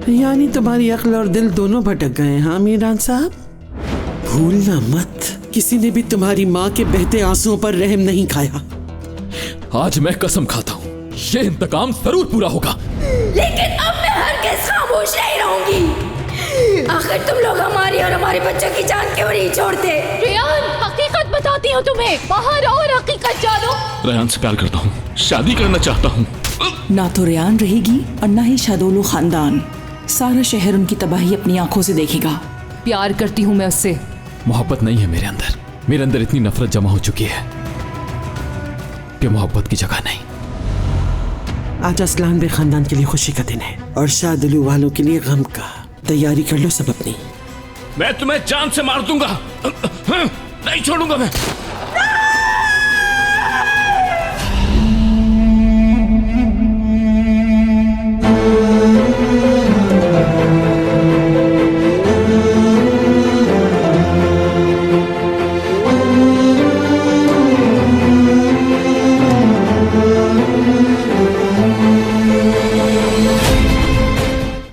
यानी तुम्हारी अक्ल और दिल दोनों भटक गए हैं, हाँ मीरान साहब? भूलना मत, किसी ने भी तुम्हारी माँ के बहते आंसुओं पर रहम नहीं खाया। आज मैं कसम खाता हूँ, ये इंतकाम जरूर पूरा होगा। लेकिन अब मैं हरगिज़ खामोश नहीं रहूंगी। आखिर तुम लोग हमारी और हमारे बच्चों की जान क्यों नहीं छोड़ते? रेयान, हकीकत बताती हूँ तुम्हें, बाहर और हकीकत जानो। रेयान से प्यार करता हूँ, शादी करना चाहता हूँ। ना तो रेयान रहेगी और ना ही शादोलो खानदान। सारा शहर उनकी तबाही अपनी आंखों से देखेगा। प्यार करती हूँ मैं उससे। मोहब्बत नहीं है मेरे अंदर इतनी नफरत जमा हो चुकी है कि मोहब्बत की जगह नहीं। आज असलान बे खानदान के लिए खुशी का दिन है और शादुलू वालों के लिए गम का। तैयारी कर लो सब अपनी। मैं तुम्हें जान से मार दूंगा, नहीं छोड़ूंगा मैं।